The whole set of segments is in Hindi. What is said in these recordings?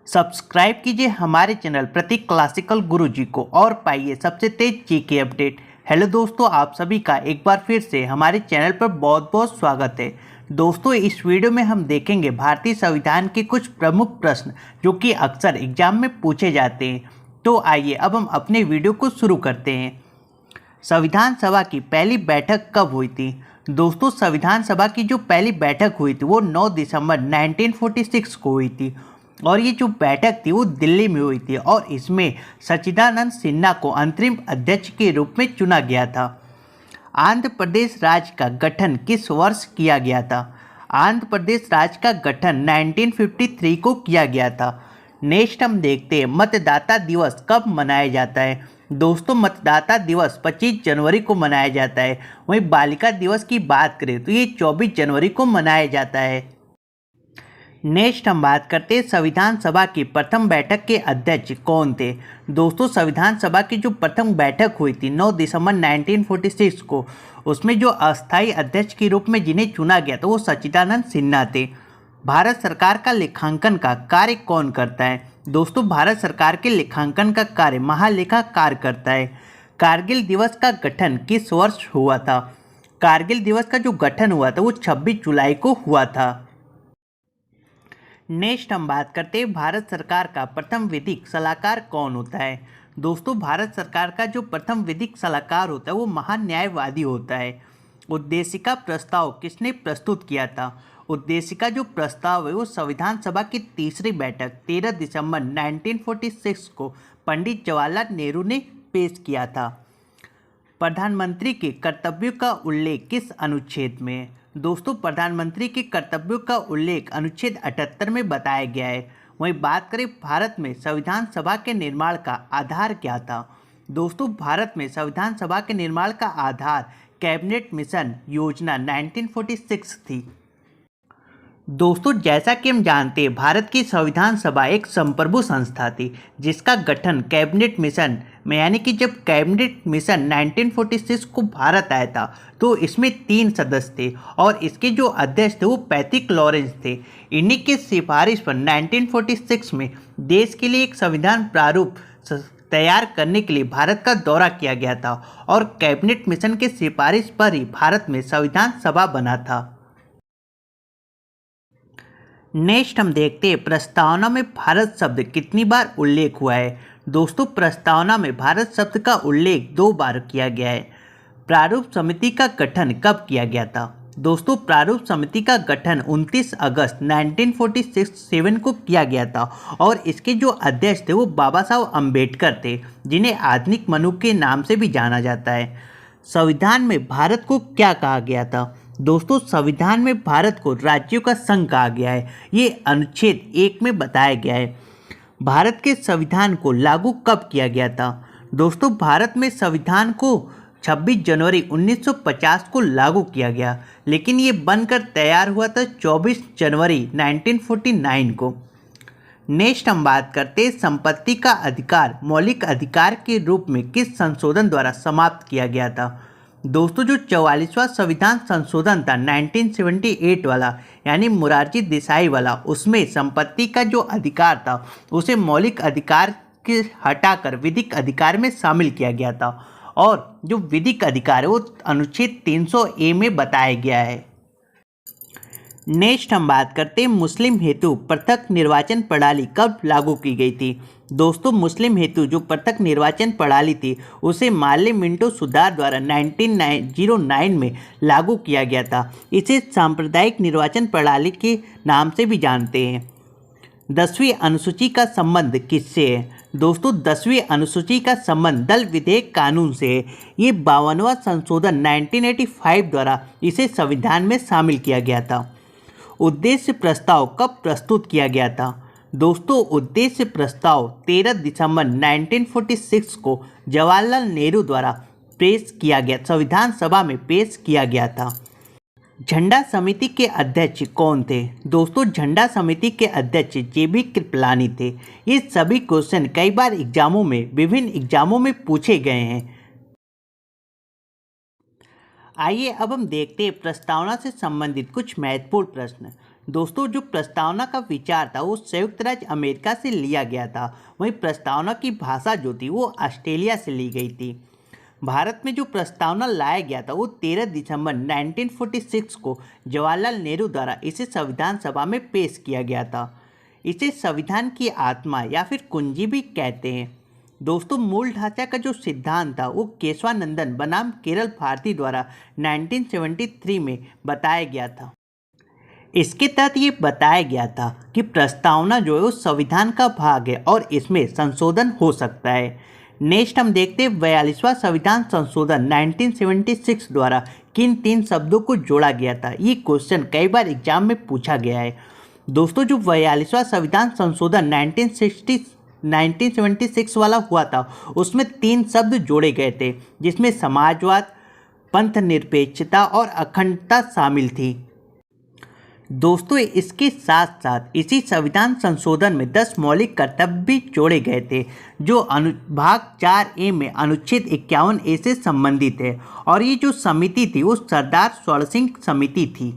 सब्सक्राइब कीजिए हमारे चैनल प्रतीक क्लासिकल गुरुजी को और पाइए सबसे तेज जीके अपडेट। हेलो दोस्तों, आप सभी का एक बार फिर से हमारे चैनल पर बहुत बहुत स्वागत है। दोस्तों, इस वीडियो में हम देखेंगे भारतीय संविधान के कुछ प्रमुख प्रश्न जो कि अक्सर एग्जाम में पूछे जाते हैं। तो आइए अब हम अपने वीडियो को शुरू करते हैं। संविधान सभा की पहली बैठक कब हुई थी? दोस्तों, संविधान सभा की जो पहली बैठक हुई थी वो 9 दिसंबर 1946 को हुई थी और ये जो बैठक थी वो दिल्ली में हुई थी और इसमें सच्चिदानंद सिन्हा को अंतरिम अध्यक्ष के रूप में चुना गया था। आंध्र प्रदेश राज्य का गठन किस वर्ष किया गया था? आंध्र प्रदेश राज्य का गठन 1953 को किया गया था। नेक्स्ट हम देखते हैं मतदाता दिवस कब मनाया जाता है। दोस्तों, मतदाता दिवस 25 जनवरी को मनाया जाता है। वहीं बालिका दिवस की बात करें तो ये 24 जनवरी को मनाया जाता है। नेक्स्ट हम बात करते हैं संविधान सभा की प्रथम बैठक के अध्यक्ष कौन थे। दोस्तों, संविधान सभा की जो प्रथम बैठक हुई थी 9 दिसंबर 1946 को, उसमें जो अस्थायी अध्यक्ष के रूप में जिन्हें चुना गया था वो सच्चिदानंद सिन्हा थे। भारत सरकार का लेखांकन का कार्य कौन करता है? दोस्तों, भारत सरकार के लेखांकन का कार्य महालेखाकार करता है। कारगिल दिवस का गठन किस वर्ष हुआ था? कारगिल दिवस का जो गठन हुआ था वो 26 जुलाई को हुआ था। नेक्स्ट हम बात करते हैं भारत सरकार का प्रथम विधिक सलाहकार कौन होता है। दोस्तों, भारत सरकार का जो प्रथम विधिक सलाहकार होता है वो महान्यायवादी होता है। उद्देशिका प्रस्ताव किसने प्रस्तुत किया था? उद्देशिका जो प्रस्ताव है वो संविधान सभा की तीसरी बैठक 13 दिसंबर 1946 को पंडित जवाहरलाल नेहरू ने पेश किया था। प्रधानमंत्री के कर्तव्यों का उल्लेख किस अनुच्छेद में है? दोस्तों, प्रधानमंत्री के कर्तव्यों का उल्लेख अनुच्छेद 78 में बताया गया है। वहीं बात करें भारत में संविधान सभा के निर्माण का आधार क्या था? दोस्तों, भारत में संविधान सभा के निर्माण का आधार कैबिनेट मिशन योजना 1946 थी। दोस्तों, जैसा कि हम जानते हैं भारत की संविधान सभा एक संप्रभु संस्था थी जिसका गठन कैबिनेट मिशन में, यानी कि जब कैबिनेट मिशन 1946 को भारत आया था तो इसमें 3 सदस्य थे और इसके जो अध्यक्ष थे वो पैट्रिक लॉरेंस थे। इन्हीं की सिफारिश पर 1946 में देश के लिए एक संविधान प्रारूप तैयार करने के लिए भारत का दौरा किया गया था और कैबिनेट मिशन के सिफारिश पर ही भारत में संविधान सभा बना था। नेक्स्ट हम देखते हैं प्रस्तावना में भारत शब्द कितनी बार उल्लेख हुआ है। दोस्तों, प्रस्तावना में भारत शब्द का उल्लेख 2 बार किया गया है। प्रारूप समिति का गठन कब किया गया था? दोस्तों, प्रारूप समिति का गठन 29 अगस्त 1947 को किया गया था और इसके जो अध्यक्ष थे वो बाबा साहब अम्बेडकर थे, जिन्हें आधुनिक मनु के नाम से भी जाना जाता है। संविधान में भारत को क्या कहा गया था? दोस्तों, संविधान में भारत को राज्यों का संघ कहा गया है। ये अनुच्छेद 1 में बताया गया है। भारत के संविधान को लागू कब किया गया था? दोस्तों, भारत में संविधान को 26 जनवरी 1950 को लागू किया गया, लेकिन ये बनकर तैयार हुआ था 24 जनवरी 1949 को। नेक्स्ट हम बात करते हैं संपत्ति का अधिकार मौलिक अधिकार के रूप में किस संशोधन द्वारा समाप्त किया गया था? दोस्तों, जो 44वां संविधान संशोधन था 1978 वाला, यानी मोरारजी देसाई वाला, उसमें संपत्ति का जो अधिकार था उसे मौलिक अधिकार के हटाकर विधिक अधिकार में शामिल किया गया था और जो विधिक अधिकार है वो अनुच्छेद 300A में बताया गया है। नेक्स्ट हम बात करते हैं मुस्लिम हेतु पृथक निर्वाचन प्रणाली कब लागू की गई थी। दोस्तों, मुस्लिम हेतु जो पृथक निर्वाचन प्रणाली थी उसे मार्ले मिंटो सुधार द्वारा 1909 में लागू किया गया था। इसे सांप्रदायिक निर्वाचन प्रणाली के नाम से भी जानते हैं। 10वीं अनुसूची का संबंध किससे है? दोस्तों, 10वीं अनुसूची का संबंध दल विधेयक कानून से है। ये 52वां संशोधन 1985 द्वारा इसे संविधान में शामिल किया गया था। उद्देश्य प्रस्ताव कब प्रस्तुत किया गया था? दोस्तों, उद्देश्य प्रस्ताव 13 दिसंबर 1946 को जवाहरलाल नेहरू द्वारा पेश किया गया, संविधान सभा में पेश किया गया था। झंडा समिति के अध्यक्ष कौन थे? दोस्तों, झंडा समिति के अध्यक्ष JB कृपलानी थे। ये सभी क्वेश्चन कई बार विभिन्न एग्जामों में पूछे गए हैं। आइए अब हम देखते हैं प्रस्तावना से संबंधित कुछ महत्वपूर्ण प्रश्न। दोस्तों जो प्रस्तावना का विचार था वो संयुक्त राज्य अमेरिका से लिया गया था, वहीं प्रस्तावना की भाषा जो थी वो ऑस्ट्रेलिया से ली गई थी। भारत में जो प्रस्तावना लाया गया था वो 13 दिसंबर 1946 को जवाहरलाल नेहरू द्वारा इसे संविधान सभा में पेश किया गया था। इसे संविधान की आत्मा या फिर कुंजी भी कहते हैं। दोस्तों मूल ढांचा का जो सिद्धांत था वो केशवानंदन बनाम केरल भारती द्वारा 1973 में बताया गया था। इसके तहत ये बताया गया था कि प्रस्तावना जो है वो संविधान का भाग है और इसमें संशोधन हो सकता है। नेक्स्ट हम देखते हैं 42वां संविधान संशोधन 1976 द्वारा किन 3 शब्दों को जोड़ा गया था। ये क्वेश्चन कई बार एग्जाम में पूछा गया है। दोस्तों जो 42वां संविधान संशोधन 1976 वाला हुआ था उसमें 3 शब्द जोड़े गए थे, जिसमें समाजवाद, पंथनिरपेक्षता और अखंडता शामिल थी। दोस्तों इसके साथ साथ इसी संविधान संशोधन में 10 मौलिक कर्तव्य भी जोड़े गए थे, जो भाग 4A में अनुच्छेद 51A से संबंधित है। और ये जो समिति थी वो सरदार स्वर्ण सिंह समिति थी।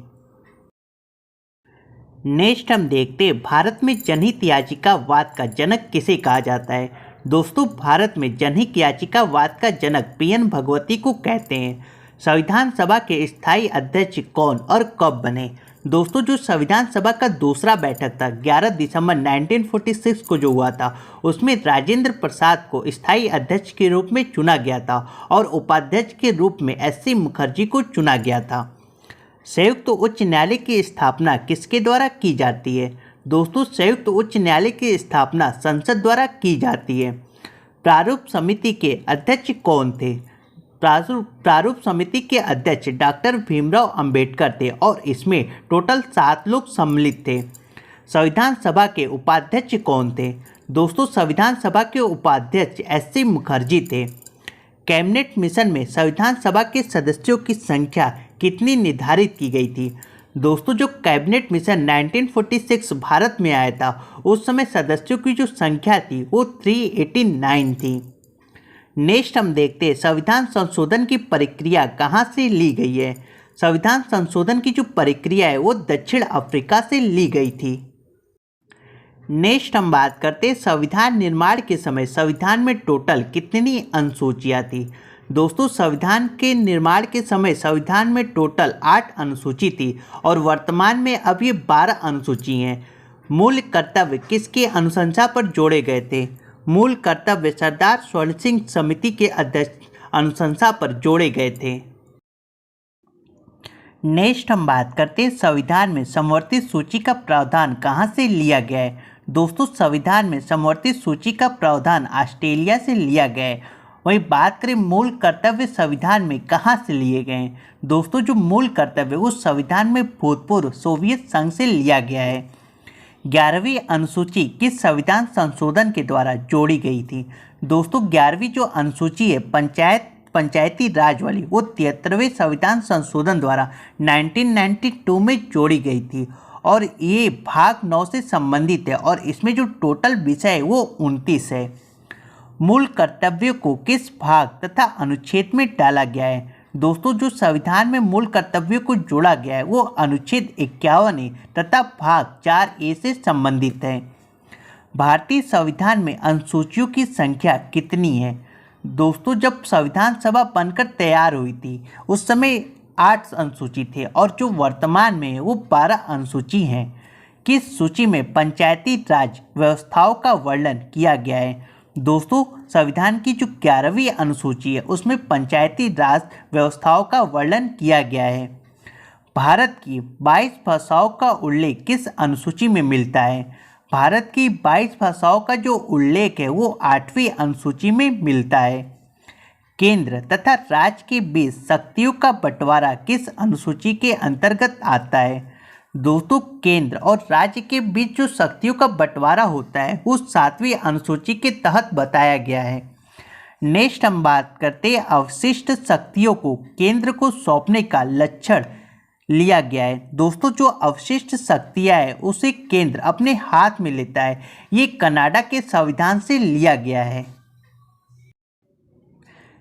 नेक्स्ट हम देखते हैं भारत में जनहित याचिकावाद का जनक किसे कहा जाता है। दोस्तों भारत में जनहित याचिकावाद का जनक PN भगवती को कहते हैं। संविधान सभा के स्थायी अध्यक्ष कौन और कब बने। दोस्तों जो संविधान सभा का दूसरा बैठक था 11 दिसंबर 1946 को जो हुआ था उसमें राजेंद्र प्रसाद को स्थायी अध्यक्ष के रूप में चुना गया था और उपाध्यक्ष के रूप में SC मुखर्जी को चुना गया था। संयुक्त उच्च न्यायालय की स्थापना किसके द्वारा की जाती है। दोस्तों संयुक्त उच्च न्यायालय की स्थापना संसद द्वारा की जाती है। प्रारूप समिति के अध्यक्ष कौन थे। प्रारूप समिति के अध्यक्ष डॉक्टर भीमराव अंबेडकर थे और इसमें टोटल 7 लोग सम्मिलित थे। संविधान सभा के उपाध्यक्ष कौन थे। दोस्तों संविधान सभा के उपाध्यक्ष SC मुखर्जी थे। कैबिनेट मिशन में संविधान सभा के सदस्यों की संख्या कितनी निर्धारित की गई थी। दोस्तों जो कैबिनेट मिशन 1946 भारत में आया था उस समय सदस्यों की जो संख्या थी वो 389 थी। नेक्स्ट हम देखते हैं संविधान संशोधन की प्रक्रिया कहाँ से ली गई है। संविधान संशोधन की जो प्रक्रिया है वो दक्षिण अफ्रीका से ली गई थी। नेक्स्ट हम बात करते हैं संविधान निर्माण के समय संविधान में टोटल कितनी अनुसूचियाँ थी। दोस्तों संविधान के निर्माण के समय संविधान में टोटल 8 अनुसूची थी और वर्तमान में अब ये 12 अनुसूची हैं। मूल कर्तव्य किसके अनुशंसा पर जोड़े गए थे। मूल कर्तव्य सरदार स्वर्ण सिंह समिति के अध्यक्ष अनुशंसा पर जोड़े गए थे। नेक्स्ट हम बात करते हैं संविधान में समवर्ती सूची का प्रावधान कहाँ से लिया गया है। दोस्तों संविधान में समवर्ती सूची का प्रावधान ऑस्ट्रेलिया से लिया गया है। वहीं बात करें मूल कर्तव्य संविधान में कहाँ से लिए गए हैं। दोस्तों जो मूल कर्तव्य उस संविधान में भूतपूर्व सोवियत संघ से लिया गया है। 11वीं अनुसूची किस संविधान संशोधन के द्वारा जोड़ी गई थी। दोस्तों 11वीं जो अनुसूची है पंचायती राज वाली वो 73वें संविधान संशोधन द्वारा 1992 में जोड़ी गई थी और ये भाग 9 से संबंधित है और इसमें जो टोटल विषय है वो 29 है। मूल कर्तव्यों को किस भाग तथा अनुच्छेद में डाला गया है। दोस्तों जो संविधान में मूल कर्तव्यों को जोड़ा गया है वो अनुच्छेद 51 है तथा भाग 4A से संबंधित है। भारतीय संविधान में अनुसूचियों की संख्या कितनी है। दोस्तों जब संविधान सभा बनकर तैयार हुई थी उस समय 8 अनुसूची थे और जो वर्तमान में है वो 12 अनुसूची हैं। किस सूची में पंचायती राज व्यवस्थाओं का वर्णन किया गया है। दोस्तों संविधान की जो 11वीं अनुसूची है उसमें पंचायती राज व्यवस्थाओं का वर्णन किया गया है। भारत की 22 भाषाओं का उल्लेख किस अनुसूची में मिलता है। भारत की 22 भाषाओं का जो उल्लेख है वो 8वीं अनुसूची में मिलता है। केंद्र तथा राज्य के बीच शक्तियों का बंटवारा किस अनुसूची के अंतर्गत आता है। दोस्तों केंद्र और राज्य के बीच जो शक्तियों का बंटवारा होता है वो 7वीं अनुसूची के तहत बताया गया है। नेक्स्ट हम बात करते हैं अवशिष्ट शक्तियों को केंद्र को सौंपने का लक्षण लिया गया है। दोस्तों जो अवशिष्ट शक्तियाँ है उसे केंद्र अपने हाथ में लेता है। ये कनाडा के संविधान से लिया गया है।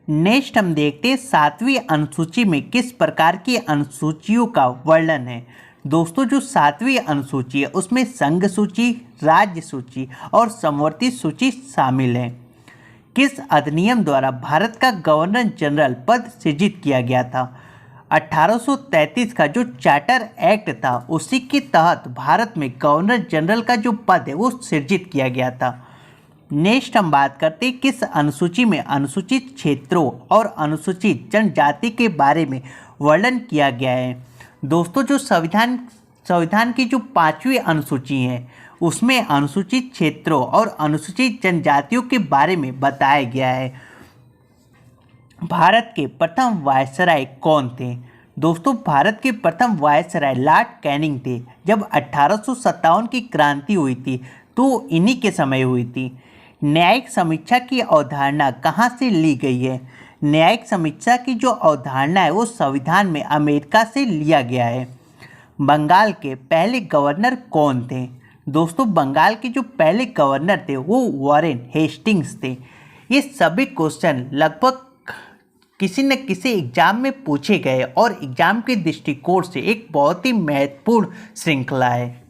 नेक्स्ट हम देखते हैं 7वीं अनुसूची में किस प्रकार की अनुसूचियों का वर्णन है। दोस्तों जो 7वीं अनुसूची है उसमें संघ सूची, राज्य सूची और समवर्ती सूची शामिल है। किस अधिनियम द्वारा भारत का गवर्नर जनरल पद सृजित किया गया था? 1833 का जो चार्टर एक्ट था उसी के तहत भारत में गवर्नर जनरल का जो पद है वो सृजित किया गया था। नेक्स्ट हम बात करते हैं किस अनुसूची में अनुसूचित क्षेत्रों और अनुसूचित जनजाति के बारे में वर्णन किया गया है। दोस्तों जो संविधान की जो 5वीं अनुसूची है उसमें अनुसूचित क्षेत्रों और अनुसूचित जनजातियों के बारे में बताया गया है। भारत के प्रथम वायसराय कौन थे? दोस्तों भारत के प्रथम वायसराय लॉर्ड कैनिंग थे। जब 1857 की क्रांति हुई थी तो इन्हीं के समय हुई थी। न्यायिक समीक्षा की अवधारणा कहाँ से ली गई है? न्यायिक समीक्षा की जो अवधारणा है वो संविधान में अमेरिका से लिया गया है। बंगाल के पहले गवर्नर कौन थे? दोस्तों बंगाल के जो पहले गवर्नर थे वो वॉरेन हेस्टिंग्स थे। ये सभी क्वेश्चन लगभग किसी न किसी एग्जाम में पूछे गए और एग्जाम के दृष्टिकोण से एक बहुत ही महत्वपूर्ण श्रृंखला है।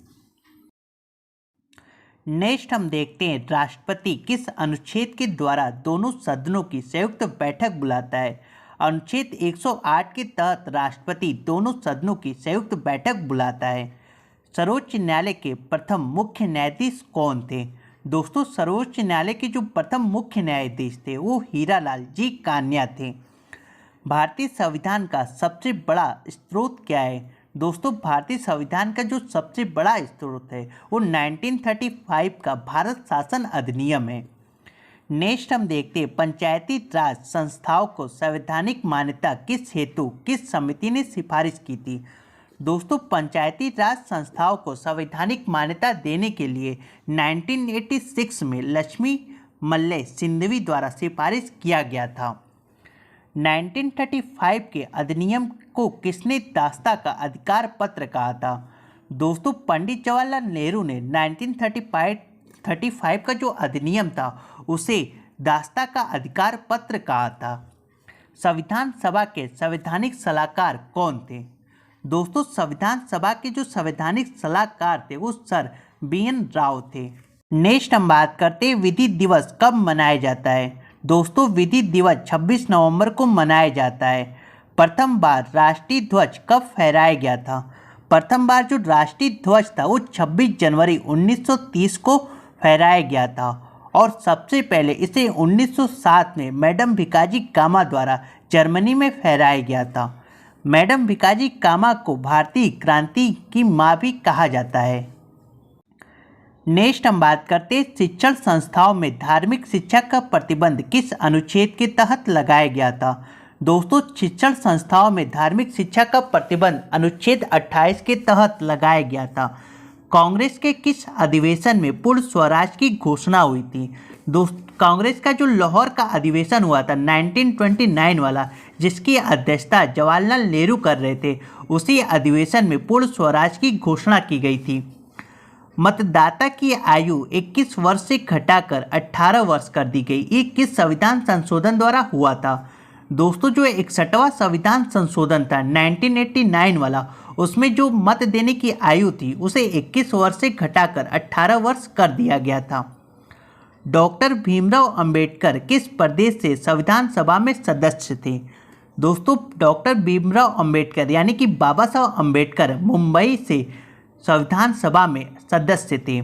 नेक्स्ट हम देखते हैं राष्ट्रपति किस अनुच्छेद के द्वारा दोनों सदनों की संयुक्त बैठक बुलाता है? अनुच्छेद 108 के तहत राष्ट्रपति दोनों सदनों की संयुक्त बैठक बुलाता है। सर्वोच्च न्यायालय के प्रथम मुख्य न्यायाधीश कौन थे? दोस्तों सर्वोच्च न्यायालय के जो प्रथम मुख्य न्यायाधीश थे वो हीरालाल जी कान्या थे। भारतीय संविधान का सबसे बड़ा स्रोत क्या है? दोस्तों भारतीय संविधान का जो सबसे बड़ा स्रोत है वो 1935 का भारत शासन अधिनियम है। नेक्स्ट हम देखते हैं पंचायती राज संस्थाओं को संवैधानिक मान्यता किस हेतु किस समिति ने सिफारिश की थी? दोस्तों पंचायती राज संस्थाओं को संवैधानिक मान्यता देने के लिए 1986 में लक्ष्मी मल्ले सिंघवी द्वारा सिफारिश किया गया था। 1935 के अधिनियम को किसने दास्ता का अधिकार पत्र कहा था? दोस्तों पंडित जवाहरलाल नेहरू ने 1935 का जो अधिनियम था उसे दास्ता का अधिकार पत्र कहा था। संविधान सभा के संवैधानिक सलाहकार कौन थे? दोस्तों संविधान सभा के जो संवैधानिक सलाहकार थे वो सर BN राव थे। नेक्स्ट हम बात करते हैं विधि दिवस कब मनाया जाता है? दोस्तों विधि दिवस 26 नवंबर को मनाया जाता है। प्रथम बार राष्ट्रीय ध्वज कब फहराया गया था? प्रथम बार जो राष्ट्रीय ध्वज था वो 26 जनवरी 1930 को फहराया गया था और सबसे पहले इसे 1907 में मैडम भिकाजी कामा द्वारा जर्मनी में फहराया गया था। मैडम भिकाजी कामा को भारतीय क्रांति की माँ भी कहा जाता है। नेक्स्ट हम बात करते हैं शिक्षण संस्थाओं में धार्मिक शिक्षा का प्रतिबंध किस अनुच्छेद के तहत लगाया गया था? दोस्तों शिक्षण संस्थाओं में धार्मिक शिक्षा का प्रतिबंध अनुच्छेद 28 के तहत लगाया गया था। कांग्रेस के किस अधिवेशन में पूर्ण स्वराज की घोषणा हुई थी? कांग्रेस का जो लाहौर का अधिवेशन हुआ था 1929 वाला जिसकी अध्यक्षता जवाहरलाल नेहरू कर रहे थे, उसी अधिवेशन में पूर्ण स्वराज की घोषणा की गई थी। मतदाता की आयु 21 वर्ष से घटाकर 18 वर्ष कर दी गई। ये किस संविधान संशोधन द्वारा हुआ था? दोस्तों जो 61वां संविधान संशोधन था 1989 वाला, उसमें जो मत देने की आयु थी उसे 21 वर्ष से घटाकर 18 वर्ष कर दिया गया था। डॉक्टर भीमराव अंबेडकर किस प्रदेश से संविधान सभा में सदस्य थे? दोस्तों डॉक्टर भीमराव अंबेडकर यानी कि बाबा साहब अंबेडकर मुंबई से संविधान सभा में सदस्य थे।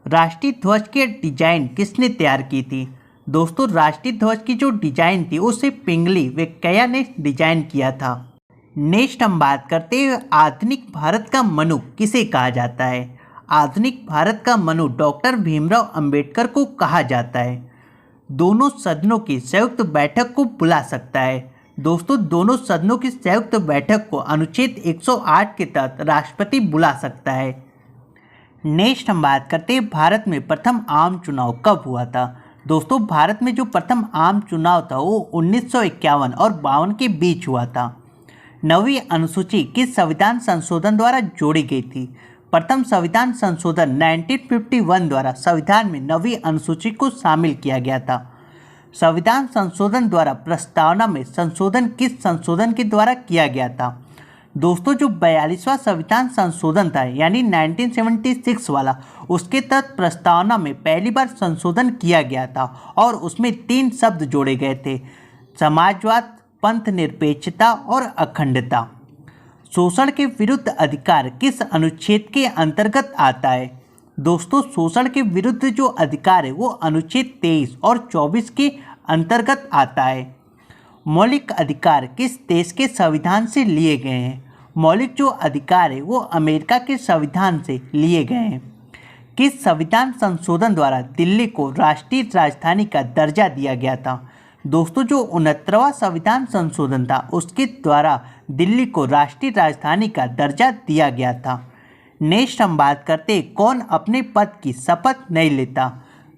राष्ट्रीय ध्वज की डिजाइन किसने तैयार की थी? दोस्तों राष्ट्रीय ध्वज की जो डिजाइन थी उसे पिंगली वेंकैया ने डिजाइन किया था। नेक्स्ट हम बात करते हैं आधुनिक भारत का मनु किसे कहा जाता है? आधुनिक भारत का मनु डॉक्टर भीमराव अंबेडकर को कहा जाता है। दोनों सदनों की संयुक्त बैठक को बुला सकता है। दोस्तों दोनों सदनों की संयुक्त बैठक को अनुच्छेद 108 के तहत राष्ट्रपति बुला सकता है। नेक्स्ट हम बात करते हैं भारत में प्रथम आम चुनाव कब हुआ था? दोस्तों भारत में जो प्रथम आम चुनाव था वो 1951 और 52 के बीच हुआ था। 9वीं अनुसूची किस संविधान संशोधन द्वारा जोड़ी गई थी? प्रथम संविधान संशोधन 1951 द्वारा संविधान में 9वीं अनुसूची को शामिल किया गया था। संविधान संशोधन द्वारा प्रस्तावना में संशोधन किस संशोधन के द्वारा किया गया था? दोस्तों जो 42वां संविधान संशोधन था यानी 1976 वाला, उसके तहत प्रस्तावना में पहली बार संशोधन किया गया था और उसमें 3 शब्द जोड़े गए थे: समाजवाद, पंथ निरपेक्षता और अखंडता। शोषण के विरुद्ध अधिकार किस अनुच्छेद के अंतर्गत आता है? दोस्तों शोषण के विरुद्ध जो अधिकार है वो अनुच्छेद 23 और 24 के अंतर्गत आता है। मौलिक अधिकार किस देश के संविधान से लिए गए हैं? मौलिक जो अधिकार है वो अमेरिका के संविधान से लिए गए हैं। किस संविधान संशोधन द्वारा दिल्ली को राष्ट्रीय राजधानी का दर्जा दिया गया था? दोस्तों जो 69वां संविधान संशोधन था उसके द्वारा दिल्ली को राष्ट्रीय राजधानी का दर्जा दिया गया था। नेक्स्ट हम बात करते हैं कौन अपने पद की शपथ नहीं लेता?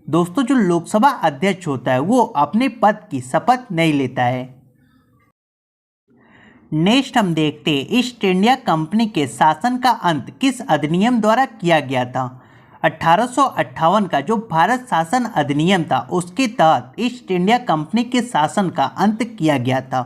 दोस्तों जो लोकसभा अध्यक्ष होता है वो अपने पद की शपथ नहीं लेता है। नेक्स्ट हम देखते हैं ईस्ट इंडिया कंपनी के शासन का अंत किस अधिनियम द्वारा किया गया था? 1858 का जो भारत शासन अधिनियम था उसके तहत ईस्ट इंडिया कंपनी के शासन का अंत किया गया था।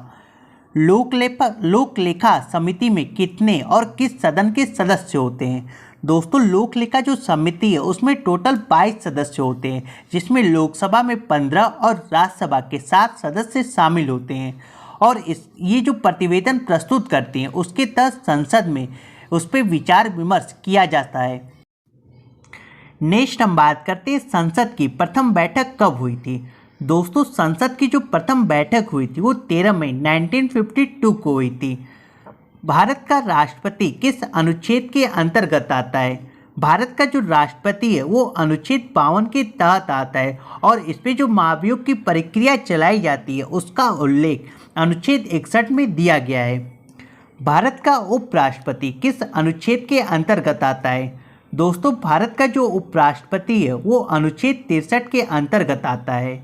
लोकलेखा समिति में कितने और किस सदन के सदस्य होते हैं? दोस्तों लोकलेखा जो समिति है उसमें टोटल 22 सदस्य होते हैं, जिसमें लोकसभा में 15 और राज्यसभा के 7 सदस्य शामिल होते हैं और ये जो प्रतिवेदन प्रस्तुत करते हैं उसके तहत संसद में उस पर विचार विमर्श किया जाता है। नेक्स्ट हम बात करते हैं संसद की प्रथम बैठक कब हुई थी? दोस्तों संसद की जो प्रथम बैठक हुई थी वो 13 मई 1952 को हुई थी। भारत का राष्ट्रपति किस अनुच्छेद के अंतर्गत आता है? भारत का जो राष्ट्रपति है वो अनुच्छेद 52 के तहत आता है और इस पर जो महाभियोग की प्रक्रिया चलाई जाती है उसका उल्लेख अनुच्छेद 61 में दिया गया है। भारत का उपराष्ट्रपति किस अनुच्छेद के अंतर्गत आता है? दोस्तों भारत का जो उपराष्ट्रपति है वो अनुच्छेद 63 के अंतर्गत आता है।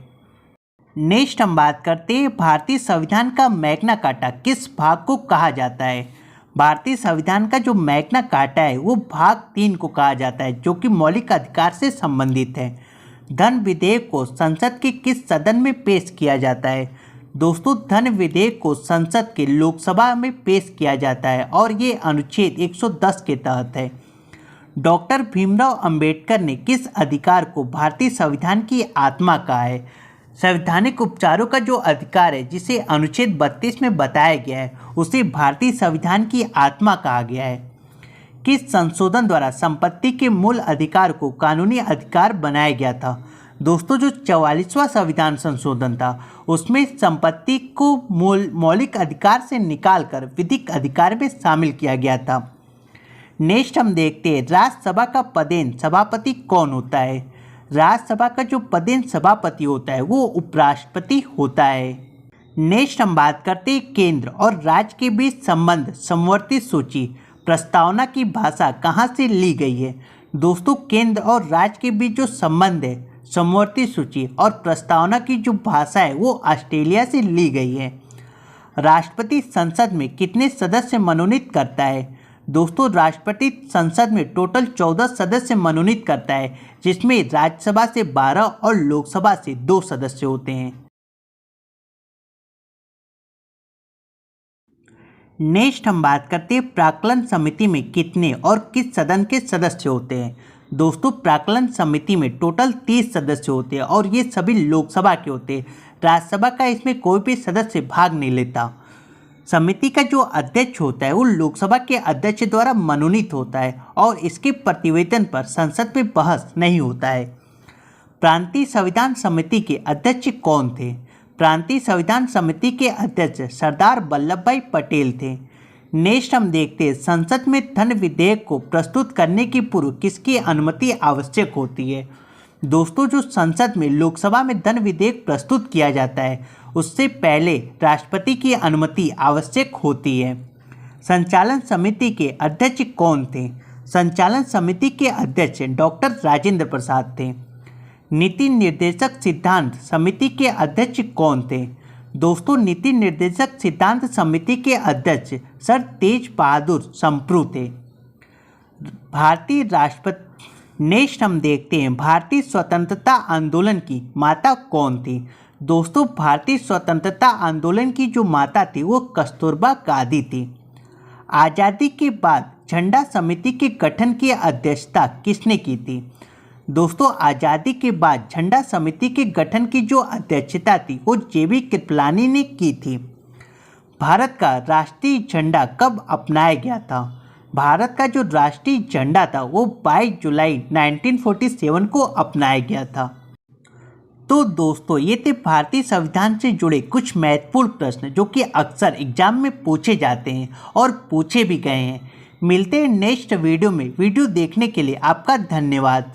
नेक्स्ट हम बात करते हैं भारतीय संविधान का मैग्ना कार्टा किस भाग को कहा जाता है? भारतीय संविधान का जो मैग्ना कार्टा है वो भाग 3 को कहा जाता है जो कि मौलिक अधिकार से संबंधित है। धन विधेयक को संसद के किस सदन में पेश किया जाता है? दोस्तों धन विधेयक को संसद के लोकसभा में पेश किया जाता है और ये अनुच्छेद 110 के तहत है। डॉक्टर भीमराव अंबेडकर ने किस अधिकार को भारतीय संविधान की आत्मा कहा है? संवैधानिक उपचारों का जो अधिकार है जिसे अनुच्छेद 32 में बताया गया है उसे भारतीय संविधान की आत्मा कहा गया है। किस संशोधन द्वारा संपत्ति के मूल अधिकार को कानूनी अधिकार बनाया गया था? दोस्तों जो 44वां संविधान संशोधन था उसमें संपत्ति को मौलिक अधिकार से निकालकर विधिक अधिकार में शामिल किया गया था। नेक्स्ट हम देखते हैं राज्यसभा का पदेन सभापति कौन होता है? राज्यसभा का जो पदेन सभापति होता है वो उपराष्ट्रपति होता है। नेक्स्ट हम बात करते हैं केंद्र और राज्य के बीच संबंध समवर्ती सूची प्रस्तावना की भाषा कहाँ से ली गई है? दोस्तों केंद्र और राज्य के बीच जो संबंध है समवर्ती सूची और प्रस्तावना की जो भाषा है वो ऑस्ट्रेलिया से ली गई है। राष्ट्रपति संसद में कितने सदस्य मनोनीत करता है? दोस्तों राष्ट्रपति संसद में टोटल 14 सदस्य मनोनीत करता है, जिसमें राज्यसभा से 12 और लोकसभा से 2 सदस्य होते हैं। नेक्स्ट हम बात करते हैं प्राक्कलन समिति में कितने और किस सदन के सदस्य होते हैं? दोस्तों प्राक्कलन समिति में टोटल 30 सदस्य होते हैं और ये सभी लोकसभा के होते हैं। राज्यसभा का इसमें कोई भी सदस्य भाग नहीं लेता। समिति का जो अध्यक्ष होता है वो लोकसभा के अध्यक्ष द्वारा मनोनीत होता है और इसके प्रतिवेदन पर संसद में बहस नहीं होता है। प्रांतीय संविधान समिति के अध्यक्ष कौन थे? प्रांतीय संविधान समिति के अध्यक्ष सरदार वल्लभ भाई पटेल थे। नेक्स्ट हम देखते हैं संसद में धन विधेयक को प्रस्तुत करने की पूर्व किसकी अनुमति आवश्यक होती है? दोस्तों जो संसद में लोकसभा में धन विधेयक प्रस्तुत किया जाता है उससे पहले राष्ट्रपति की अनुमति आवश्यक होती है। संचालन समिति के अध्यक्ष कौन थे? संचालन समिति के अध्यक्ष डॉक्टर राजेंद्र प्रसाद थे। नीति निर्देशक सिद्धांत समिति के अध्यक्ष कौन थे? दोस्तों नीति निर्देशक सिद्धांत समिति के अध्यक्ष सर तेज बहादुर संप्रू थे। भारतीय राष्ट्रपति नेक्स्ट हम देखते हैं भारतीय स्वतंत्रता आंदोलन की माता कौन थी? दोस्तों भारतीय स्वतंत्रता आंदोलन की जो माता थी वो कस्तूरबा गांधी थी। आज़ादी के बाद झंडा समिति के गठन की अध्यक्षता किसने की थी? दोस्तों, आज़ादी के बाद झंडा समिति के गठन की जो अध्यक्षता थी वो JB कृपलानी ने की थी। भारत का राष्ट्रीय झंडा कब अपनाया गया था? भारत का जो राष्ट्रीय झंडा था वो 22 जुलाई 1947 को अपनाया गया था। तो दोस्तों, ये थे भारतीय संविधान से जुड़े कुछ महत्वपूर्ण प्रश्न जो कि अक्सर एग्जाम में पूछे जाते हैं और पूछे भी गए हैं। मिलते हैं नेक्स्ट वीडियो में। वीडियो देखने के लिए आपका धन्यवाद।